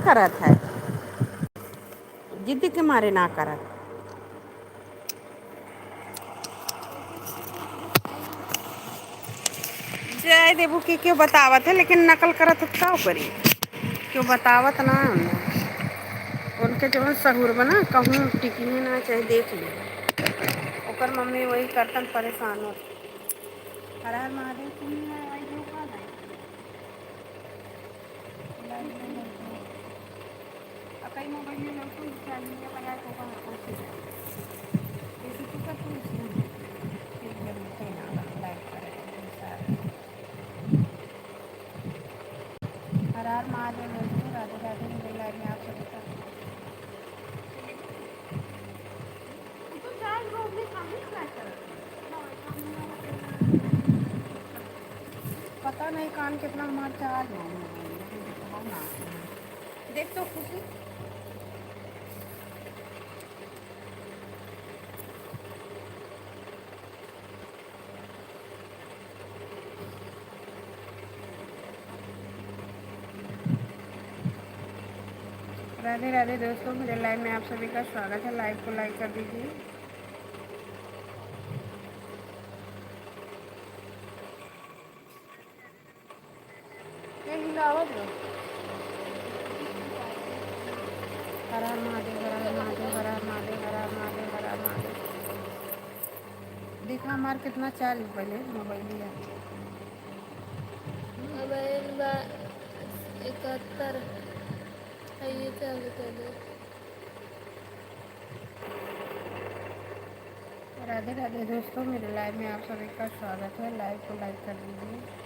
करत है, जिद के मारे ना करत। जय देवू की क्यों बतावत है, लेकिन नकल करत है का करी, क्यों बतावत ना उनके जो सहूर बना कहूँ टिकने ना चाहे देख ली। ओकर मम्मी वही करतन परेशान हो। हर हर महादेव सुनी है वही जो का है। कई मोबाइल में लोग तो चार्जिंग में लगा के वहाँ पहुँच जाए। इसी को कर तुम फिर जब उठे ना लाइक करें। हर हर महादेव दोस्तों, राधे राधे। मेरे लाइव में आप सभी का तो चार्ज वो अपने सामने फ्लैश कर पता नहीं कान कितना हमारा चार्ज है। देख तो खुशी राधे राधे दोस्तों, मेरे लाइव में आप सभी का स्वागत है। लाइव को लाइक कर दीजिए। ये हिलावत है। हर हर महादेव, हर हर महादेव, हर हर महादेव, हर हर महादेव, हर हर महादेव। देखा हमार कितना चार्ज पहले मोबाइल लिया मोबाइल 71 है, ये चालू कर दो। राधे राधे दोस्तों, मेरे लाइव में आप सभी का स्वागत है। लाइव को लाइक कर दीजिए।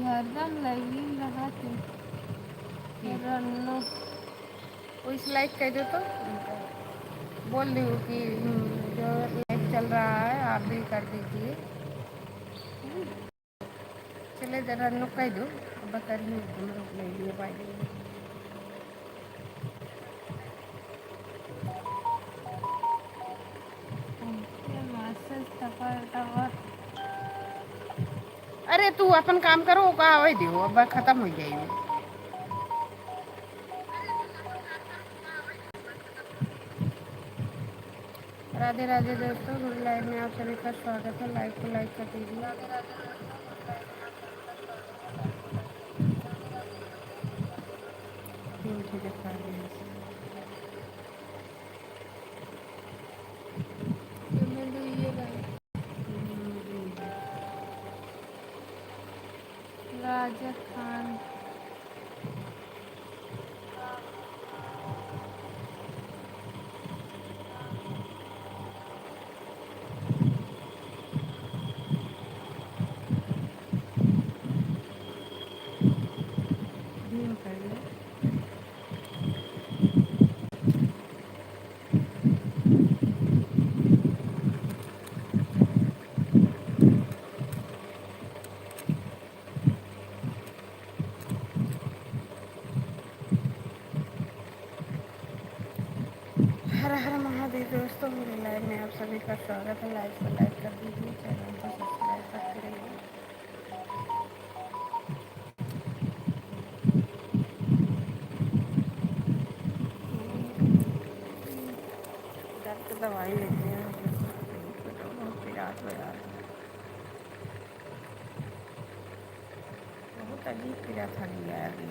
हरदम लगी रहा थे रन्नो। इस लाइक कह दो तो बोल दी कि जो लाइव चल रहा है आप भी कर दीजिए। चले जरा नुक कह दो अब करिए हम लोग ले लिए पाएंगे। अरे तू अपन काम करो का हो दियो अब खत्म हो जाएगी। राधे राधे दोस्तों, मेरे लाइव में आप सभी का स्वागत है। लाइव को लाइक कर दीजिए। ठीक है दिखा दीजिए। राजा खान भीम कर लो। हर हर महादेव दोस्तों, मेरे लाइव में आप सभी का स्वागत है। लाइव को लाइक कर दीजिए, चैनल को सब्सक्राइब करते रहिए। दर्द दवाई लेते हैं फिर रात में यार बहुत अजीब पीड़ा था यार।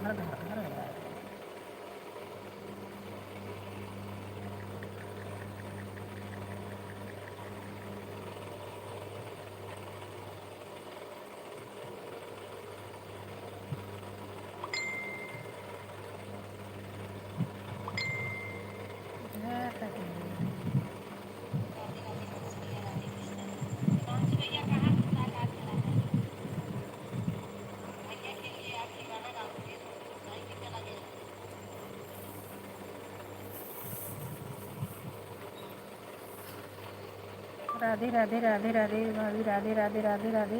घर घर घर है। राधे राधे राधे राधे भाभी, राधे राधे राधे राधे।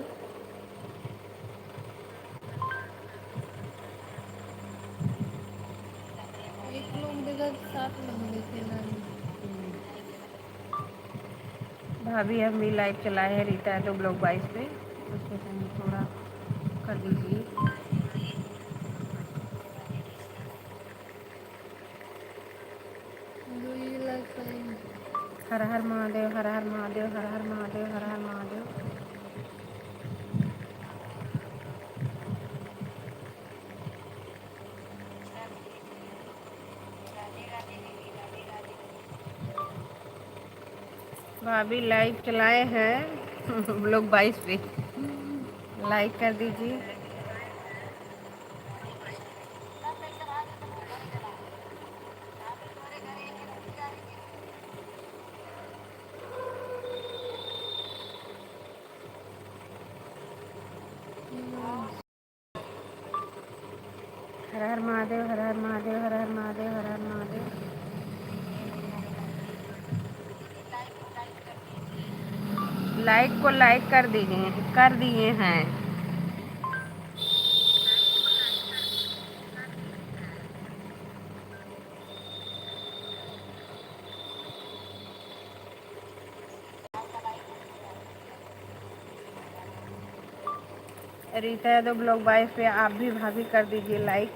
एक लोग देखा 7 लोग देखेला। भाभी हम भी लाइव चलाए हैं रीता है तो ब्लॉग 22 पे, उसको थोड़ा कर दीजिए। जो ये लगता है हर हर महादेव, हर हर महादेव, हर हर महादेव, हर हर महादेव। भाभी लाइव चलाए हैं ब्लॉग 22 पे, लाइक कर दीजिए। हर हर महादेव, हर हर महादेव, हर हर महादेव, हर हर महादेव। लाइक को लाइक कर दिए हैं। रीता यादव ब्लॉग 22 पे आप भी भाभी कर दीजिए लाइक।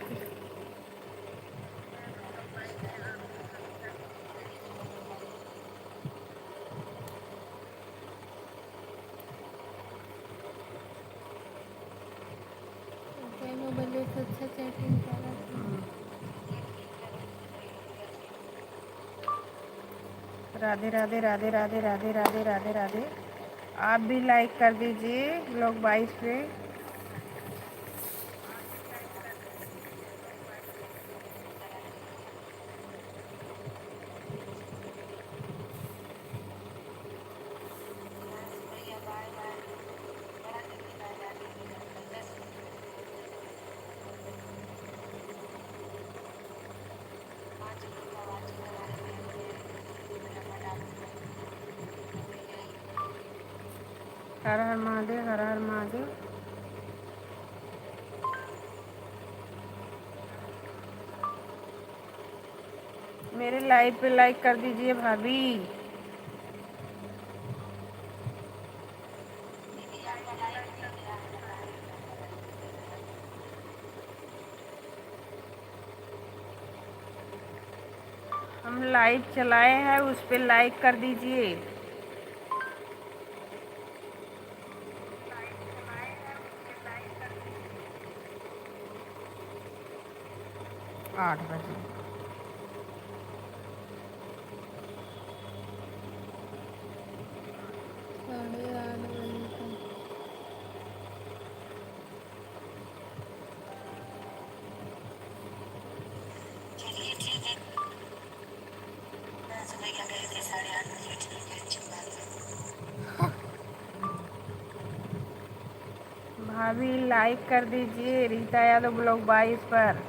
कई मोबाइल से अच्छा चैटिंग करा था। राधे राधे राधे राधे राधे राधे राधे राधे। आप भी लाइक कर दीजिए ब्लॉग 22 पे। हर हर महादेव, हर हर महादेव। मेरे लाइव पे लाइक कर दीजिए भाभी। हम लाइव चलाए हैं, उस पे लाइक कर दीजिए। आठ बजे। साढ़े 8 बजे तक। भाभी लाइक कर दीजिए रीता यादव ब्लॉग 22 पर।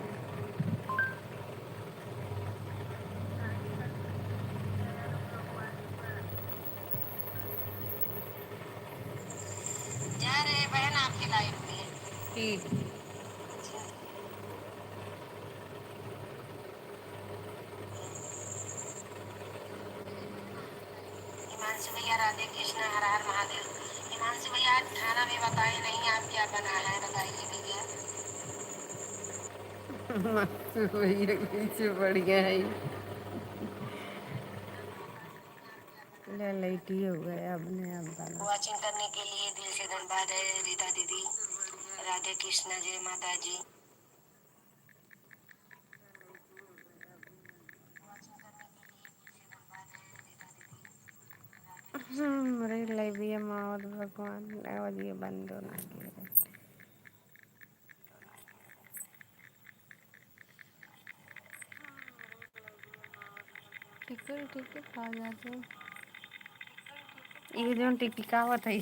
3 हिमांशु भैया राधे कृष्ण हर हर महादेव। हिमांशु भैया खाना भी बताए नहीं, आप क्या बनाया है बताइए भैया। भैया कैसे बढ़िया है। लेटी हो गए अपने आप गाना। वॉचिंग करने के लिए दिल से धन्यवाद है रीता दीदी। राधे कृष्ण, जय माता जी। मौत भगवान और ये बंदो ना गिरे। टिकल टिकल खा जाते। ये जो टिकावत है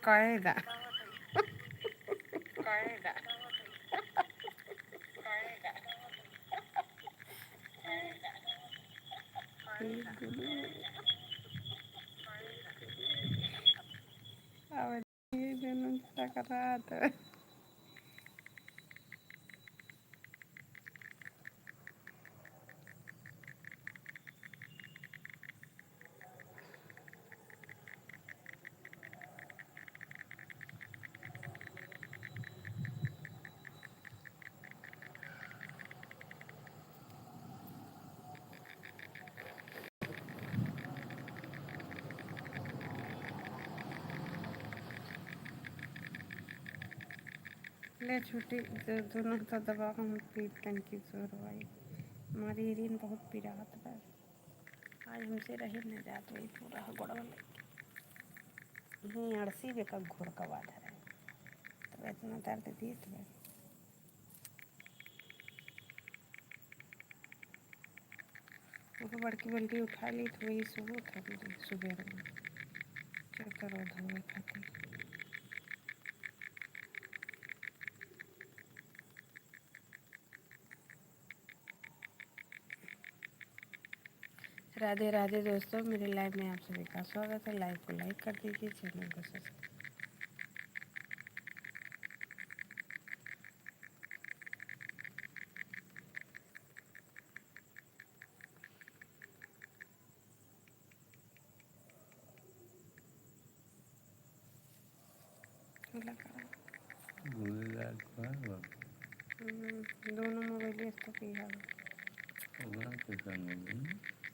कायदा अब ये दोनों टकरात है। ले छुट्टी दोनों तो दबा हम पी टंकी जोर भाई हमारी रीन बहुत पिरात बा आज हमसे रही न जात वही पूरा गोड़वा ही अड़सी बे का घोर का वादा है तो इतना दर्द दिए तो वो बड़की बल्टी उठा ली तो वही सुबह था सुबह में चक्कर और धोए खातिर। राधे राधे दोस्तों, मेरे लाइव में आप सभी का स्वागत है। लाइव को लाइक कर दीजिए, चैनल को सब्सक्राइब। दोनों मोबाइल तो पिया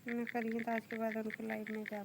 मैं करिए तो आज के बाद उनको लाइव में जा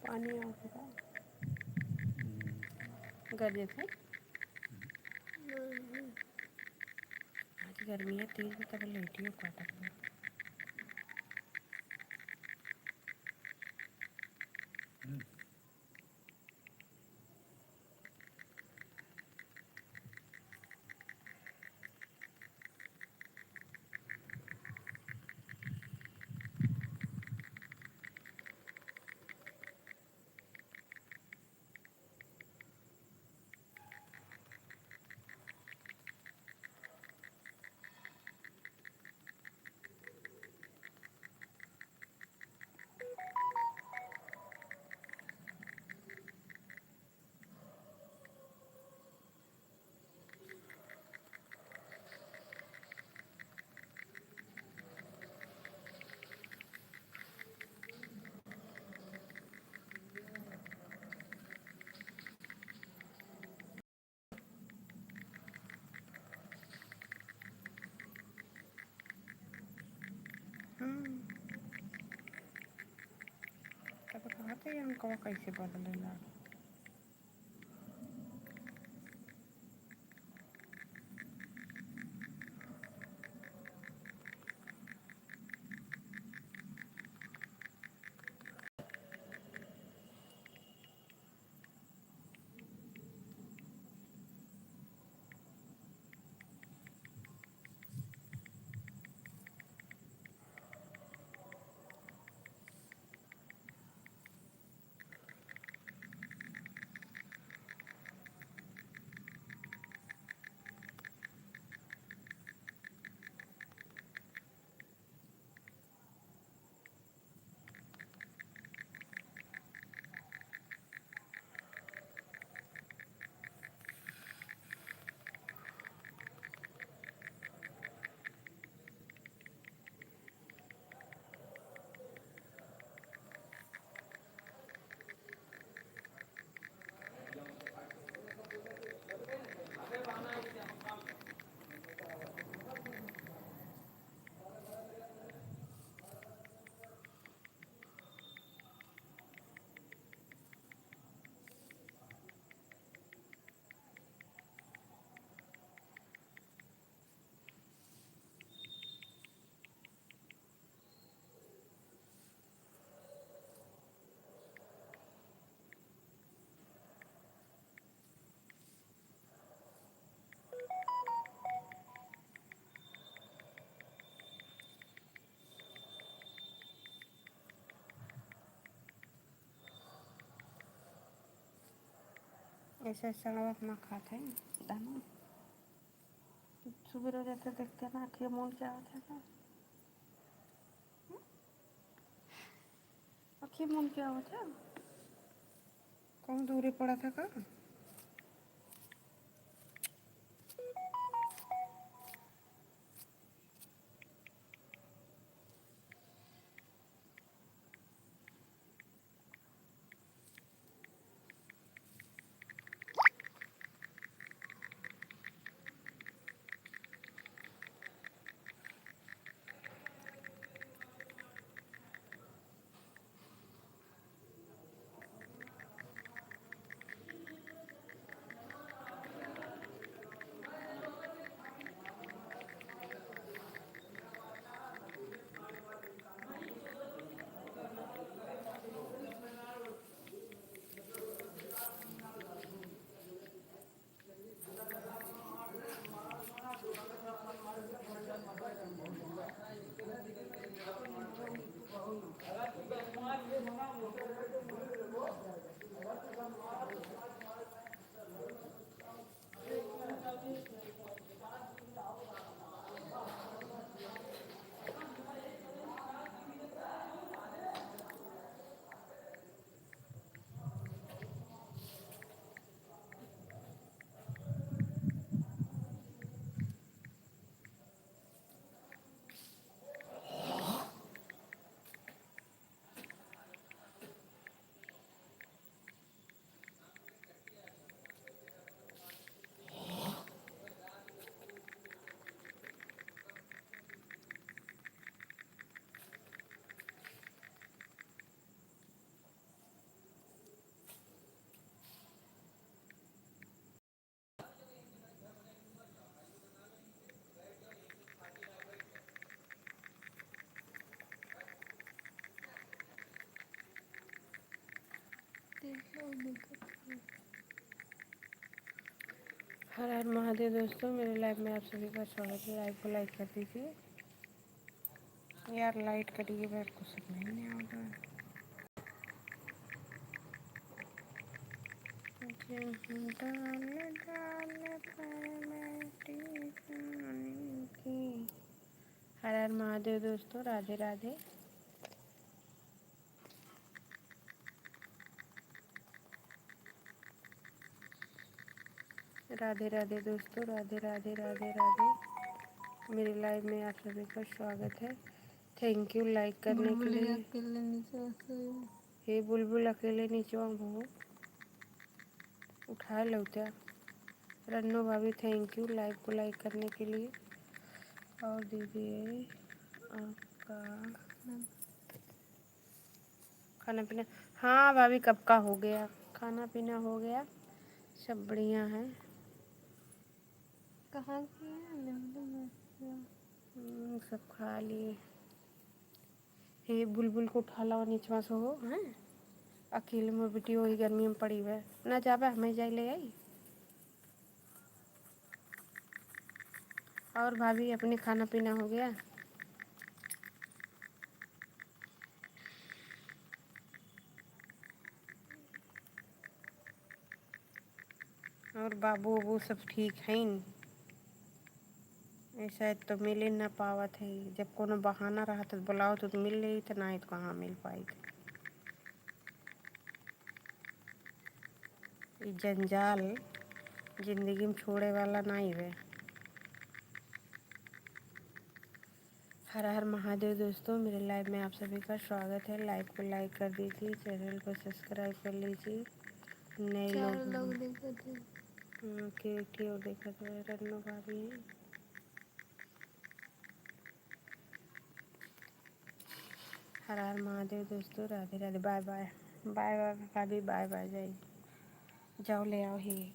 पानी आएगा गरजे थे आज गर्मी है तेज भी तब लेटियो काटक में तब कहते हैं हमको कैसे बदलेगा। ऐसे सड़वा अपना खाते हैं दाना। सुबह हो जाते देखते ना आँखें मूल क्या होता है, आँखें मूल क्या होता है, कौन दूरी पड़ा था का। देख लो दिक्कत है। हर हर महादेव दोस्तों, मेरे लाइव में आप सभी का स्वागत है। लाइव को लाइक कर दीजिए यार, लाइट कटी है, मेरे को समझ नहीं आ रहा है। डाल डाल पर बैठी कहानी की। हर हर महादेव दोस्तों, राधे राधे। राधे राधे दोस्तों, राधे राधे राधे राधे। मेरे लाइव में आप सभी का स्वागत है। थैंक यू लाइक करने के बुलबुलिया लिए। अकेले नीचे सोई। हे बुलबुल अकेले नीचे वो उठा लो क्या। रन्नो भाभी थैंक यू लाइव को लाइक करने के लिए। और दीजिए आपका खाना पीना। हाँ भाभी, कब का हो गया, खाना पीना हो गया, सब बढ़िया है। कहाँ की है लिंबू सब खा लिए। हे बुलबुल को उठा लो नीचवा से हो हैं, अकेले मोर बेटी वही गर्मी में पड़ी हुआ ना जाबे, हमें जाए ले आई। और भाभी अपने खाना पीना हो गया। और बाबू वाबू सब ठीक हैं। ऐसा तो मिल ना पावत है, जब कोनो बहाना रहा तो बुलाओ तो मिल रही तो नहीं तो कहाँ मिल पाई थी। ये जंजाल जिंदगी में छोड़े वाला नहीं है। हर हर महादेव दोस्तों, मेरे लाइव में आप सभी का स्वागत है। लाइव को लाइक कर दीजिए, चैनल को सब्सक्राइब कर लीजिए। नए चार लोग लोग देखे थे। की और देखा तो रन्नो भाभी हैं। हर हर महादेव दोस्तों, Radhe Radhe. Bye bye bye bye भाभी, बाय बाय। जाइए, जाओ ले आओ ही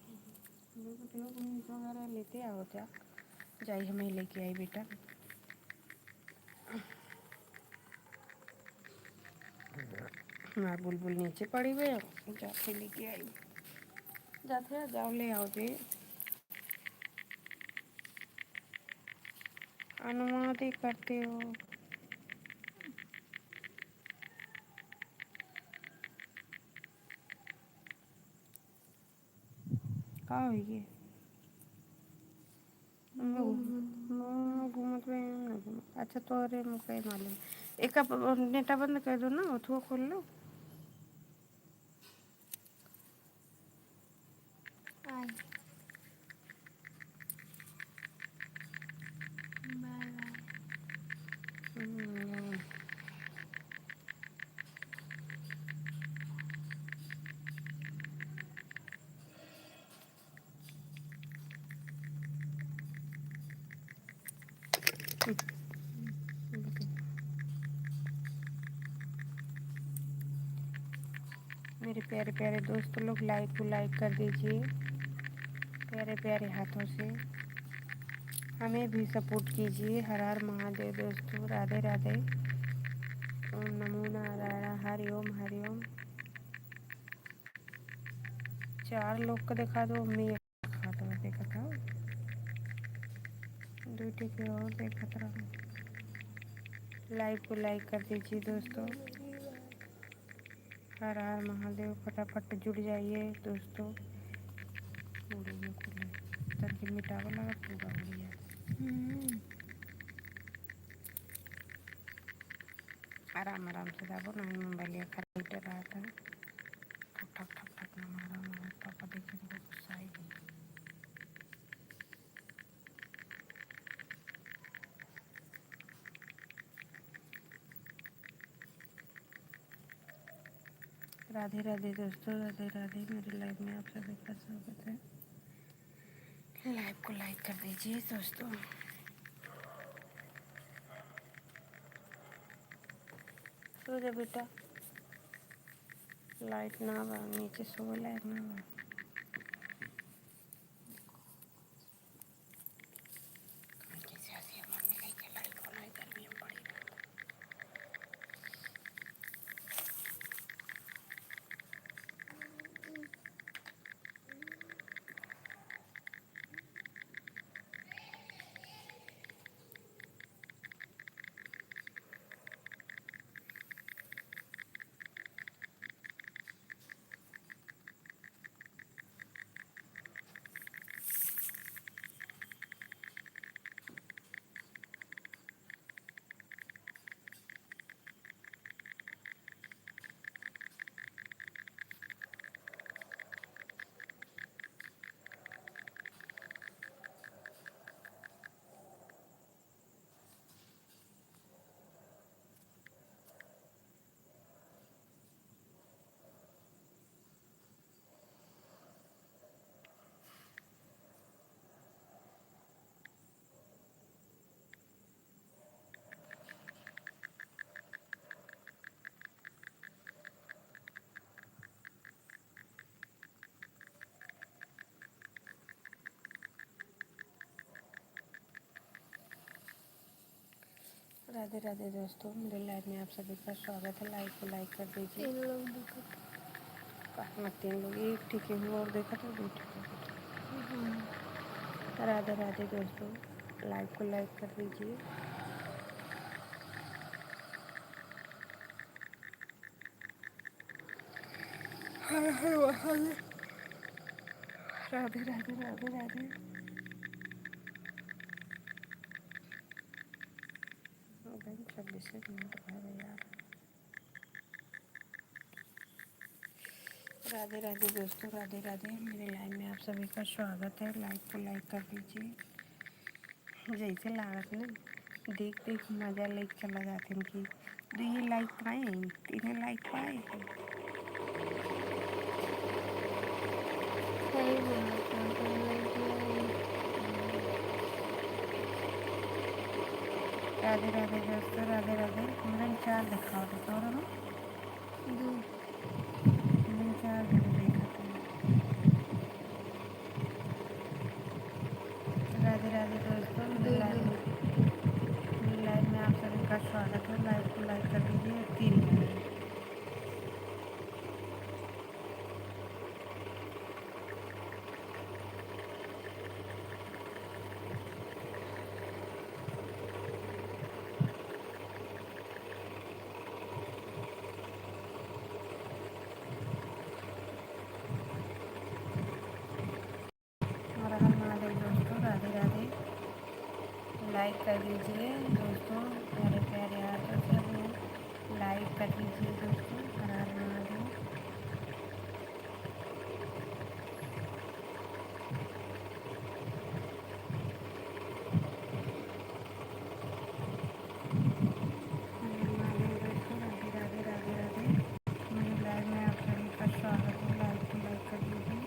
वगैरह लेते आओ क्या। जाइए, हमें लेके आई बेटा। हमारा बुलबुल नीचे पड़ी हुई है, जाके लेके आई। जाते जाओ ले आओ जी। अनुवाद करते हो। का होइए घूमत रहे ना घूमत। अच्छा तोरे मुझे मालूम। एक नेटा बंद कर दो ना, उठो खोल लो। आई बाय बाय। मेरे प्यारे प्यारे दोस्तों लोग लाइक को लाइक कर दीजिए प्यारे प्यारे हाथों से। हमें भी सपोर्ट कीजिए। हर हर महादेव दोस्तों, राधे राधे, ओम नमो नारायण, हरिओम हरिओम। 4 लोग को दिखा दो, मैं दिखा दो, देखा था 2 टिके और देखा था। लाइक को लाइक कर दीजिए दोस्तों। हर हर महादेव, फटाफट जुड़ जाइए दोस्तों। तनके मिटावा लगा पूरा हो गया। आराम आराम से दाबो ना, मोबाइल खराब रहा था। ठक ठक ठक ठक ना मारा ना, पापा देखे तो गुस्सा आएगी। राधे राधे दोस्तों, राधे राधे। मेरी लाइफ में आप सभी का स्वागत है। लाइव को लाइक कर दीजिए दोस्तों। सो जा बेटा, लाइट ना बा नीचे, सो लाइट ना बा। राधे राधे दोस्तों, मेरे लाइव में आप सभी का स्वागत है। लाइक को लाइक कर दीजिए। 3 लोग देखो। मैं 3 लोग, एक ठीक है हुआ और देखा तो 2 ठीक है। राधे राधे दोस्तों, लाइक को लाइक कर दीजिए। हर हर महादेव। राधे राधे राधे राधे। 26 मिनट भर यार। राधे राधे दोस्तों, राधे राधे। मेरे लाइव में आप सभी का स्वागत है। लाइक को लाइक कर दीजिए। जैसे लागत ना, देख देख मज़ा लेके चला जाते हैं कि 2 लाइक पाए, 3 लाइक पाए। सही बोला था, तो लाइक लगाइए। राधे राधे दोस्तों, राधे राधे। मेरा 4 दिखा देता और ना 2 मैंने 4 दिन देखा था। राधे राधे दोस्तों, 2 2 मेरे लाइव में आप सभी का स्वागत है। लाइक को लाइक कर दीजिए। 3 लाइक कर दीजिए दोस्तों, प्यारे प्यारे हाथों से हमें लाइक कर दीजिए दोस्तों। हर हर महादेव। हर हर महादेव दोस्तों, राधे राधे राधे राधे। मेरे लाइव में आप सभी का स्वागत है। लाइक कर दीजिए।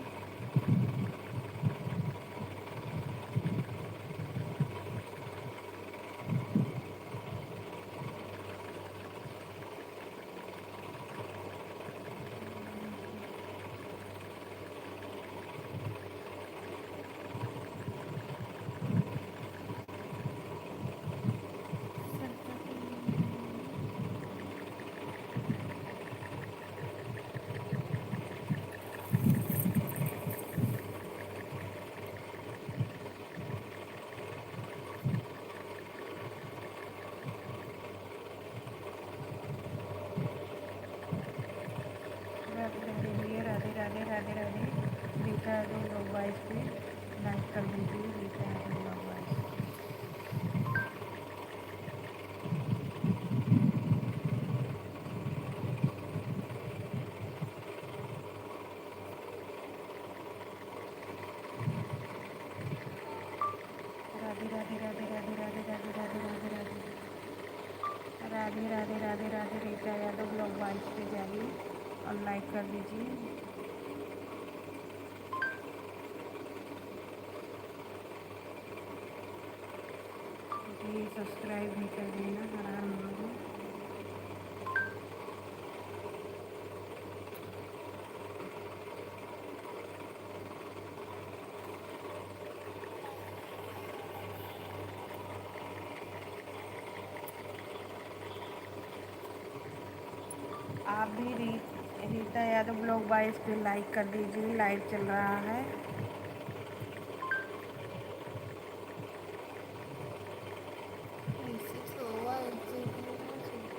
राधे राधे भैया, राधे राधे राधे राधे। रीता यादव ब्लॉग वाइज पे लाइक कर दीजिए। Rita Yadav blog wise. Radhe Radhe Radhe Radhe Radhe Radhe Radhe Radhe Radhe Radhe Radhe Radhe Radhe. Rita Yadav blog wise पे जाइए और लाइक कर दीजिए। जी सब्सक्राइब भी कर देना। हर हर महादेव। आप भी रीता यादव ब्लॉग बाइस पे लाइक कर दीजिए। लाइव चल रहा है। ऐसे सोवा ऐसे करना चाहिए।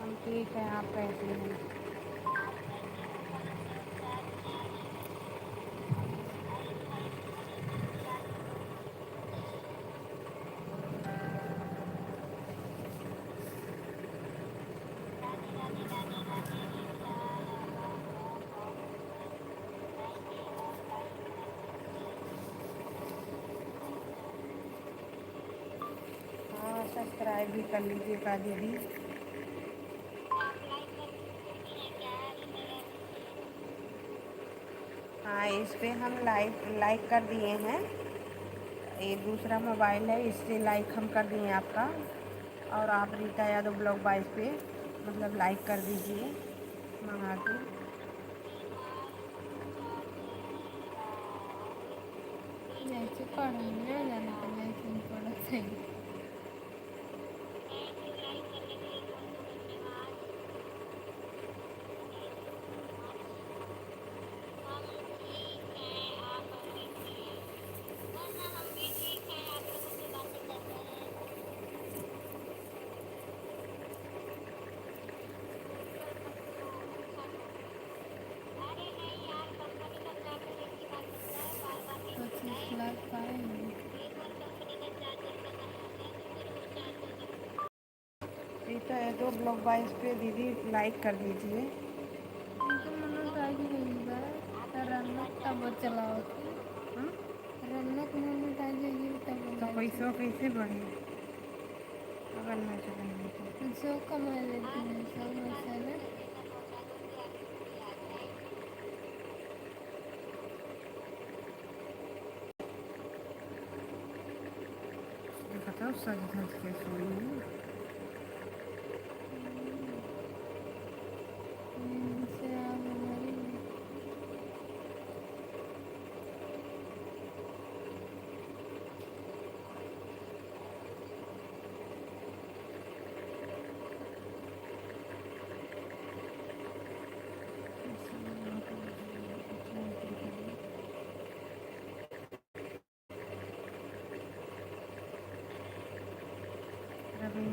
हम ठीक हैं, आप कैसे हैं? हाँ सब्सक्राइब भी कर लीजिएगा दीदी। हाँ इस पे हम लाइक कर दिए हैं। ये दूसरा मोबाइल है, इससे लाइक हम कर दिए आपका। और आप रीता यादव ब्लॉग बाइस पे मतलब लाइक कर दीजिए मंगा के। ऐसे पढ़ना जाना तो ऐसे ही पढ़ा सही। लाख पाएंगे। रीता यादव ब्लॉग बाइस पे दीदी लाइक कर दीजिए। इनके मोनेटाइज होई बा रनक तब चलाओ के हम्म? रनक मोनेटाइज होई तब तो लाइव पैसों कैसे बढ़े अगर ना चलेंगे तो? सौ कमा लेते हैं 100 मसाला। बताओ सच धज के सोइए। नींद से आप हमारी रविंद्र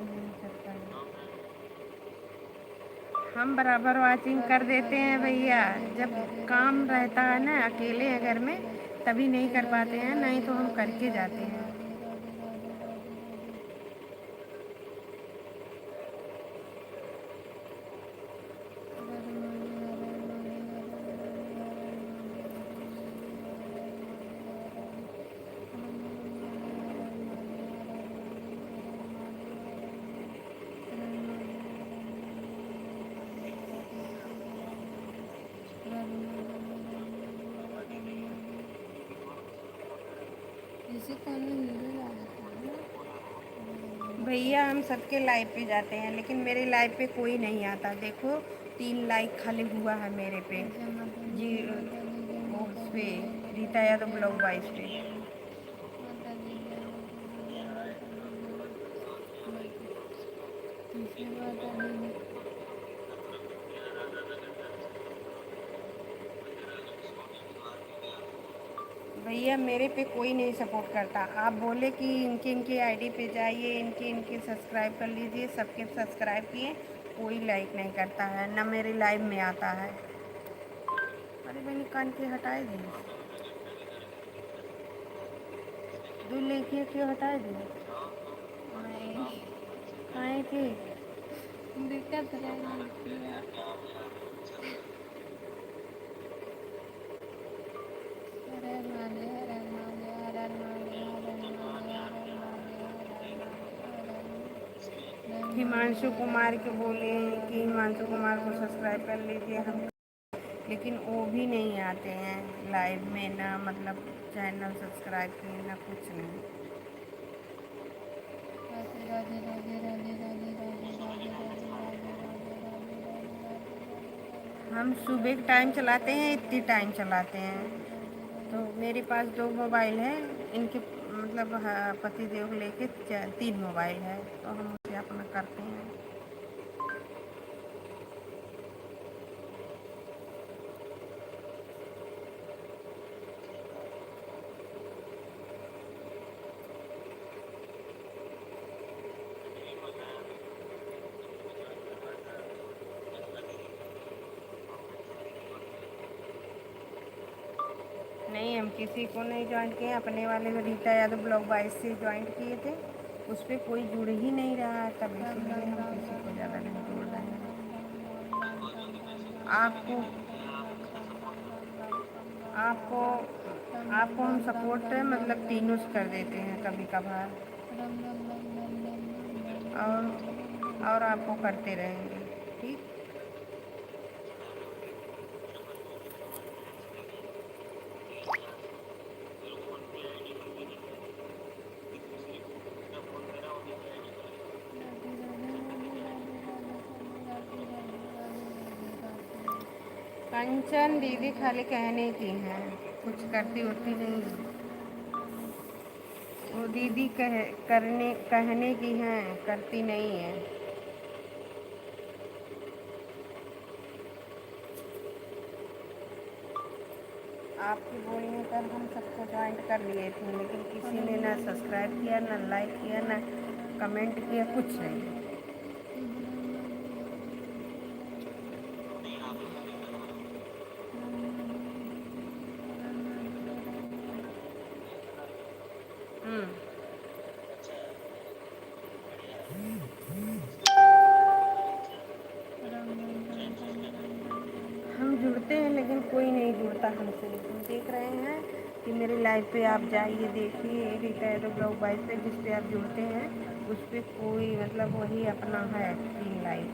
हम बराबर वाचिंग कर राधे देते राधे हैं राधे भैया। राधे जब राधे काम राधे रहता राधे है ना, राधे अकेले हैं घर में, राधे तभी नहीं कर राधे पाते हैं, नहीं राधे तो हम राधे करके जाते राधे हैं। राधे राधे राधे राधे राधे। हर हर महादेव हर हर महादेव हर हर महादेव हर हर महादेव हर हर महादेव हर हर महादेव हर हर महादेव हर हर महादेव हर हर महादेव हर हर महादेव हर हर महादेव हर हर महादेव हर हर महादेव हर हर महादेव हर हर महादेव हर हर महादेव हर हर महादेव हर हर महादेव हर हर महादेव। जैसे कोनो हीरो लागता है ना। भैया हम सबके लाइव पे जाते हैं, लेकिन मेरे लाइव पे कोई नहीं आता। देखो 3 लाइक खाली हुआ है मेरे पे। जय माता दी, जी जय माता दी, जय माता उस पे दी, जय माता रीता दी, यादव जय ब्लॉग माता 22 दी, पे। जय माता दी, जय माता दी, जय माता दी, जय माता जय माता दी। भैया मेरे पे कोई नहीं सपोर्ट करता। आप बोले कि इनके इनके आईडी पे जाइए, इनके इनके सब्सक्राइब कर लीजिए, सबके सब्सक्राइब किए, कोई लाइक नहीं करता है, ना मेरे लाइव में आता है। अरे मैंने कान के हटाए दिए, दो लेके क्यों हटाए दिए? नहीं काहे के? दिक्कत रहेगी इसलिए। हर हर महादेव हर हर महादेव हर हर महादेव हर हर महादेव हर हर महादेव हर हर महादेव हर हर महादेव हिमांशु हर हर कुमार के महादेव बोले हर हैं हर कि हिमांशु महादेव कुमार हर को हर सब्सक्राइब कर लीजिए हर हम, हर। लेकिन वो भी नहीं आते हैं लाइव में, ना मतलब चैनल सब्सक्राइब किए ना कुछ नहीं। राधे राधे राधे राधे राधे राधे राधे राधे राधे राधे राधे राधे राधे राधे राधे हम राधे सुबह राधे टाइम राधे चलाते हैं, राधे इतनी राधे टाइम चलाते हैं। राधे राधे तो राधे। मेरे पास 2 मोबाइल है, इनके मतलब पति देव लेके 3 मोबाइल है, तो हम उसे अपना करते हैं। नहीं, हम किसी को नहीं ज्वाइन किए, अपने वाले में रीता यादव ब्लॉग 22 से ज्वाइन किए थे, उस पर कोई जुड़ ही नहीं रहा है, तब राम इसीलिए राम हम राम किसी को राम ज़्यादा राम नहीं राम जोड़ रहे राम हैं। राम राम राम राम राम राम राम राम आपको राम राम राम राम राम राम राम राम राम राम आपको राम राम राम आपको हम राम राम सपोर्ट राम राम मतलब राम तीनों से राम कर राम देते राम हैं राम कभी कभार, राम राम राम राम राम राम राम राम और राम राम राम और राम आपको राम राम। करते रहेंगे। ठीक। राधे राधे राधे राधे राधे राधे राधे राधे राधे राधे राधे राधे। कंचन राधे दीदी खाली कहने की हैं, कुछ राधे करती राधे होती राधे नहीं है। राधे राधे राधे। वो दीदी कहने की हैं, करती नहीं है। आपके बोलने पर हम सबको ज्वाइन कर लिए थे, लेकिन किसी हरण ने ना माधे सब्सक्राइब हरण किया, माधे ना लाइक हरण किया, ना माधे हरण कमेंट माधे किया, हरण कुछ नहीं। माधे हरण माधे हरण माधे हरण माधे हरण माधे हरण माधे हरण माधे हरण माधे हरण माधे हरण माधे। हम्म। राम राम राम राम राम राम राम राम हम राम जुड़ते हैं, राम लेकिन राम कोई नहीं जुड़ता हमसे। हम देख रहे हैं कि मेरे लाइव पे आप राम राम जाइए, राम राम देखिए राम रीता राम यादव राम ब्लॉग 22 पे, राम जिस पे आप राम जुड़ते राम हैं राम राम। उस पर कोई मतलब वही अपना राम है राम राम 3 राम लाइक।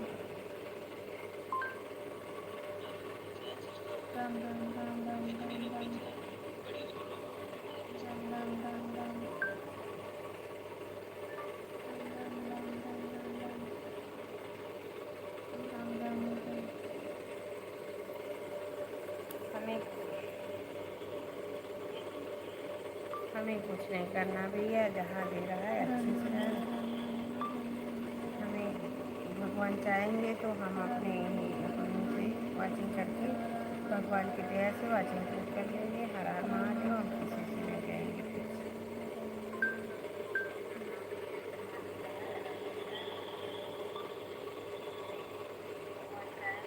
राम राम राम राम राम राम राम राम राम राम राम राम राम राम राम राम राम राम राम। हमें हमें कुछ नहीं करना भैया, जहाँ दे रहा है हरण अच्छे से माधे है। हरण माधे हरण माधे हरण हमें माधे हरण भगवान माधे चाहेंगे तो हम हरण अपने माधे हरण अपने से माधे हरण वाचिंग माधे करके हरण माधे भगवान की दया से वाचिंग पूर्ण कर लेंगे। हर हर हरण महादेव, माधे हम किसी हरण से नहीं माधे कहेंगे हरण कुछ। माधे हरण माधे।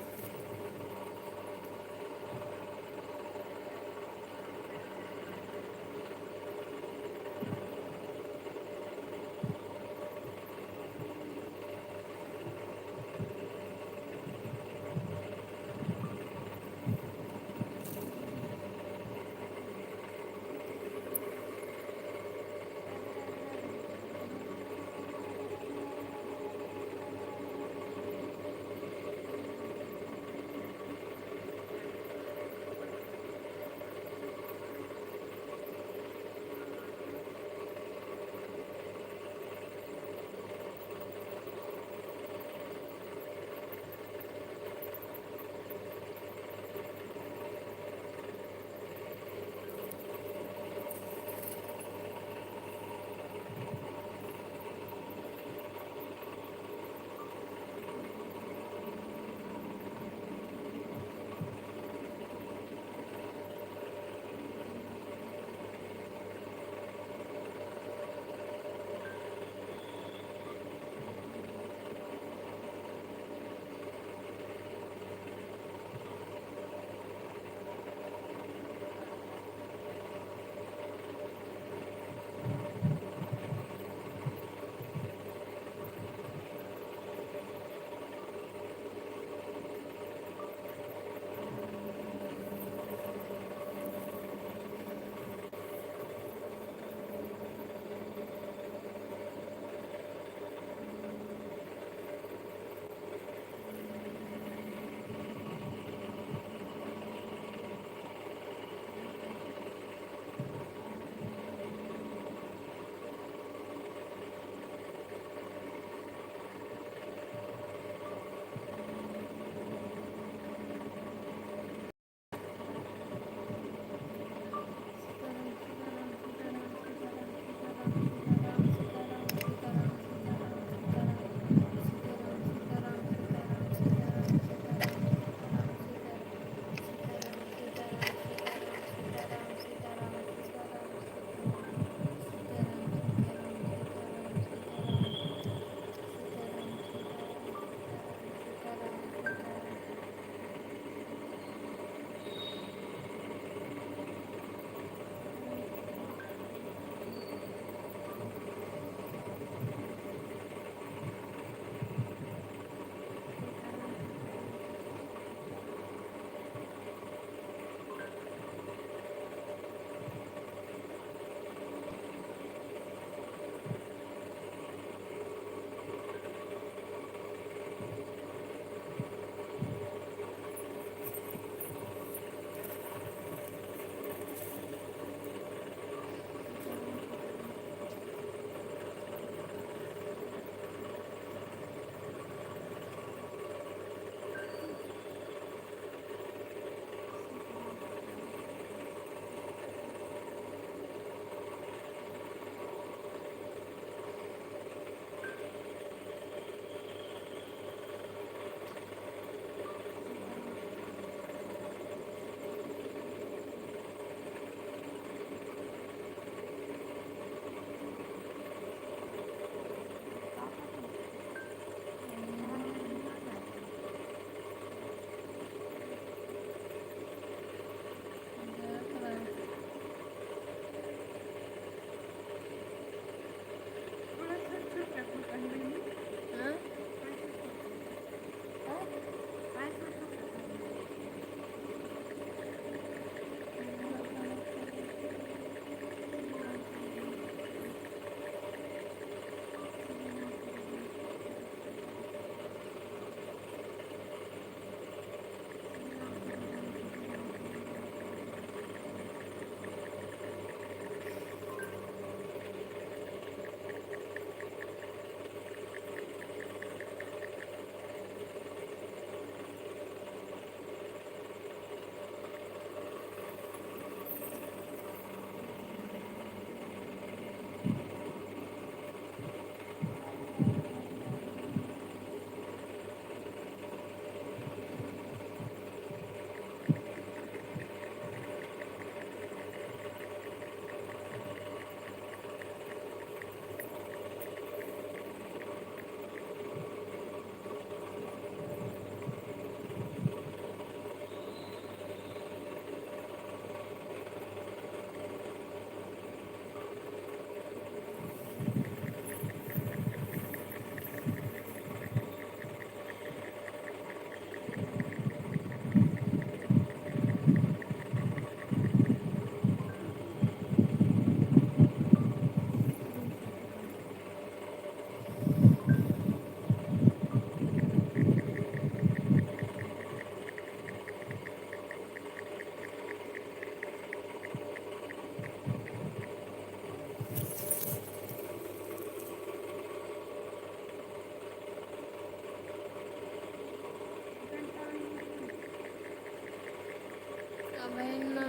बहन ना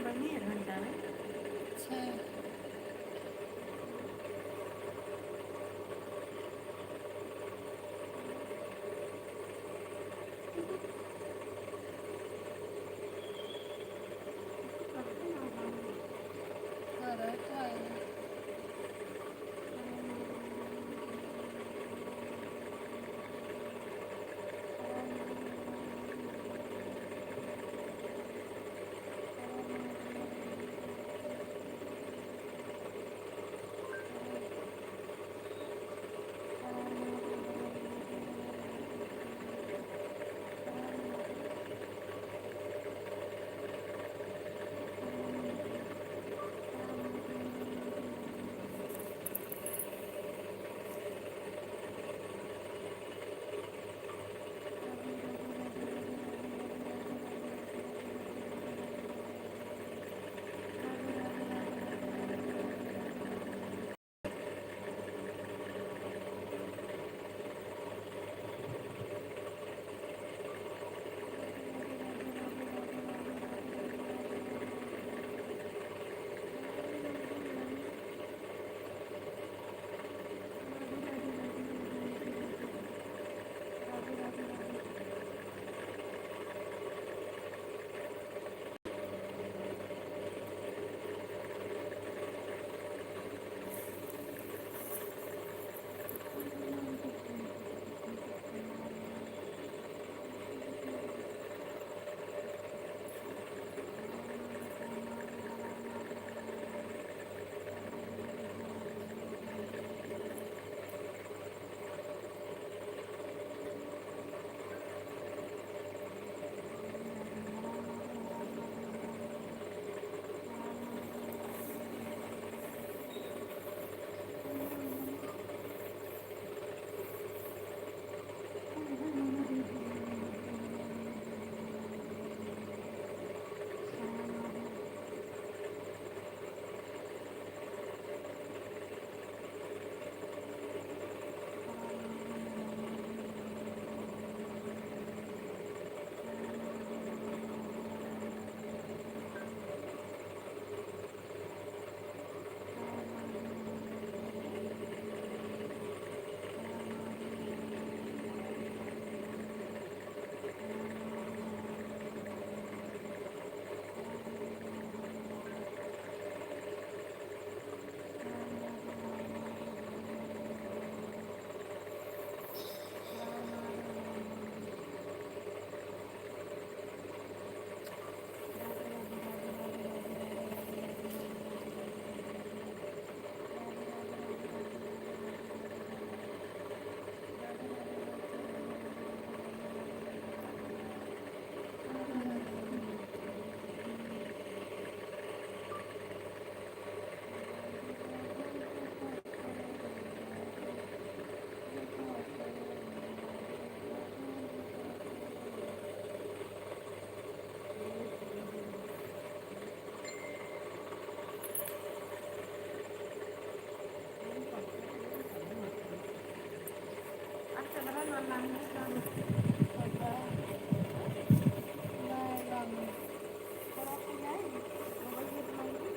बनी घंटा में अच्छा करत आहे बनाने का पता है। मैं लाऊंगी। और आप जाएंगे मोबाइल में बनाएंगे।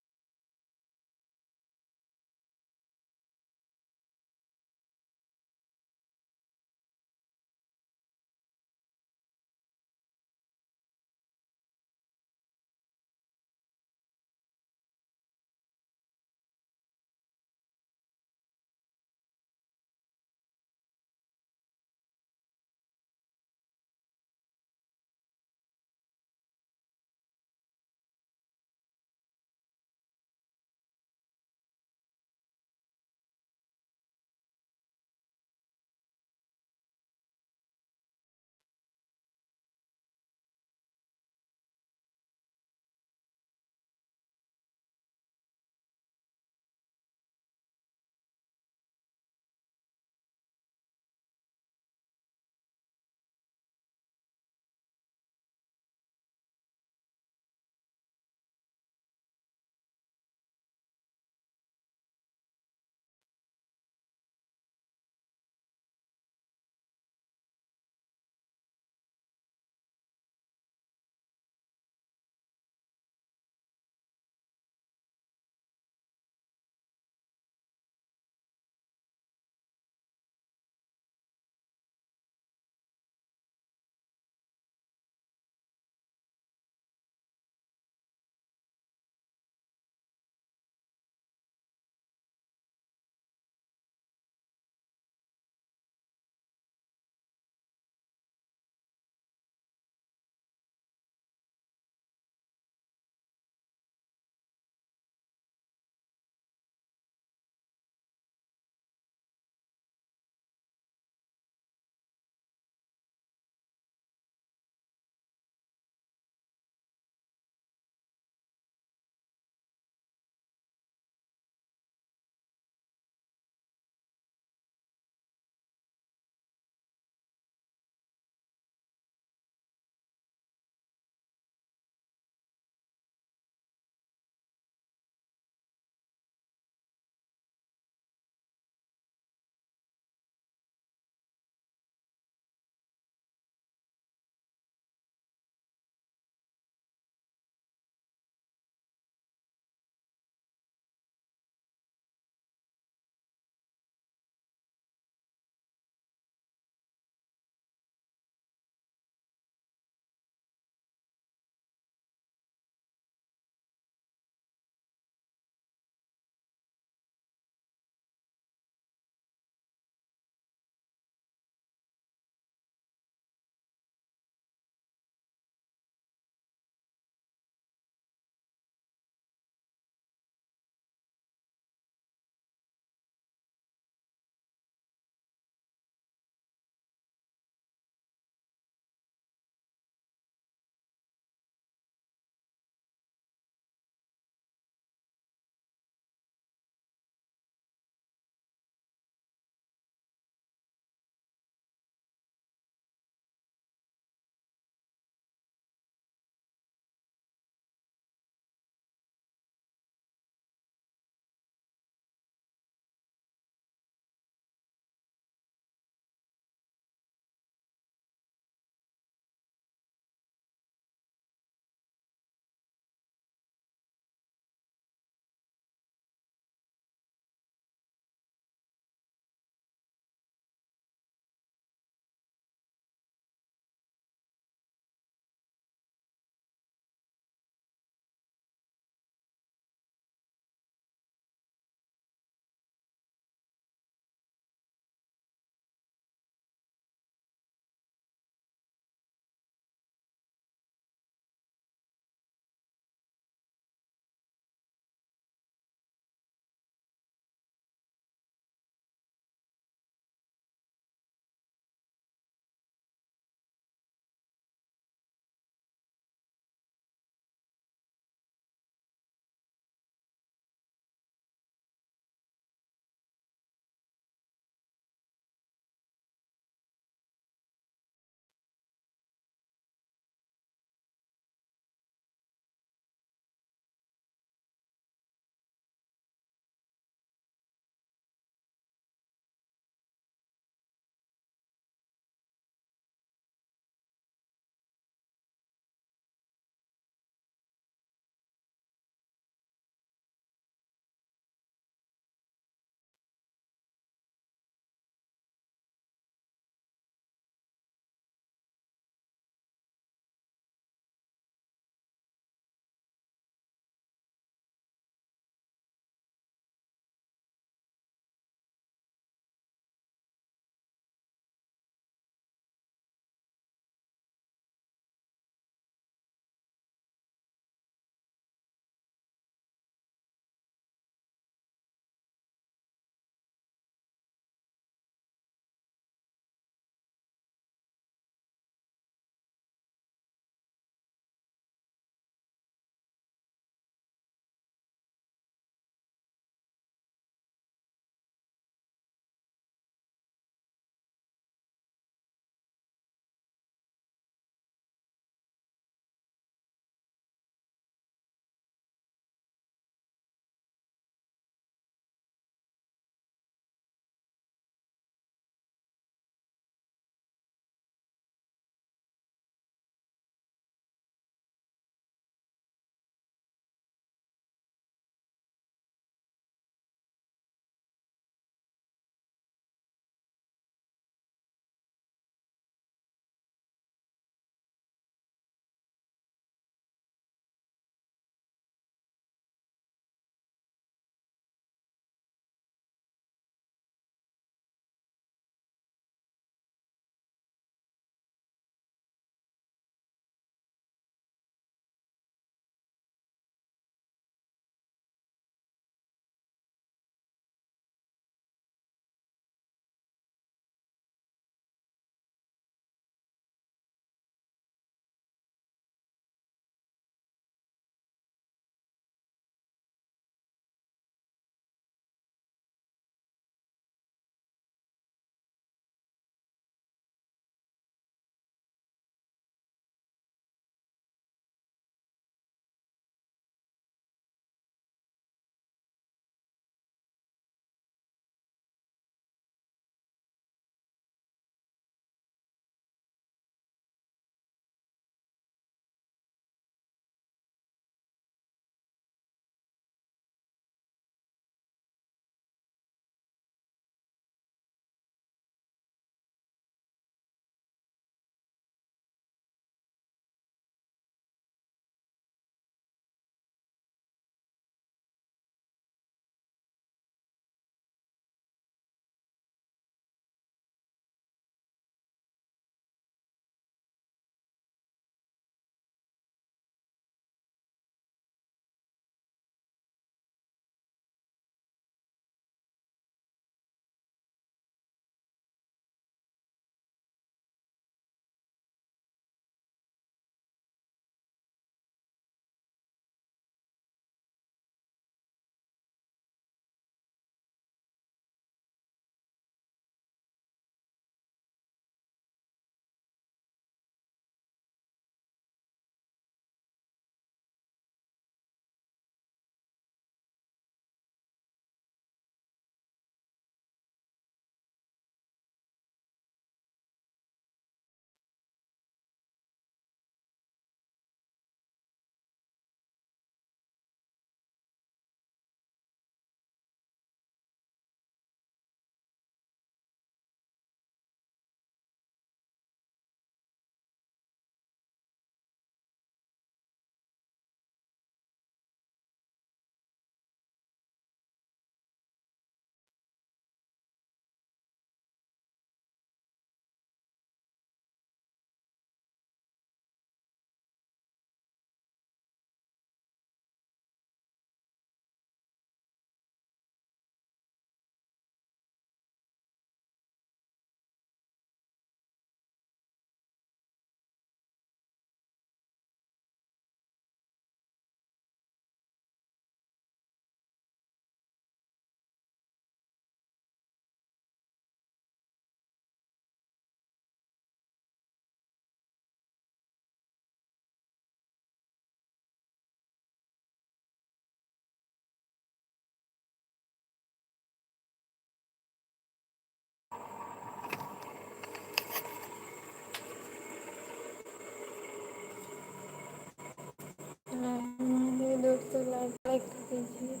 लाइक कर दीजिए।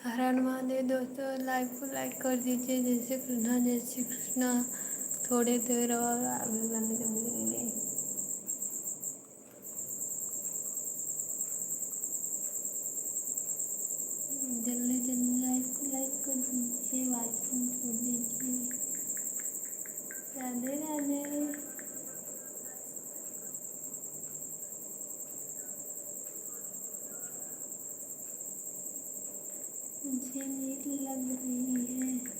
हर हर महादेव। दोस्तों लाइक को लाइक कर दीजिए। जय श्री कृष्णा, जय श्री कृष्णा। थोड़ी देर और आगे गाने को मिलेंगे। जल्दी जल्दी लाइक को लाइक कर दीजिए, वाचिंग छोड़ दीजिए। राधे राधे। मुझे नींद लग रही है।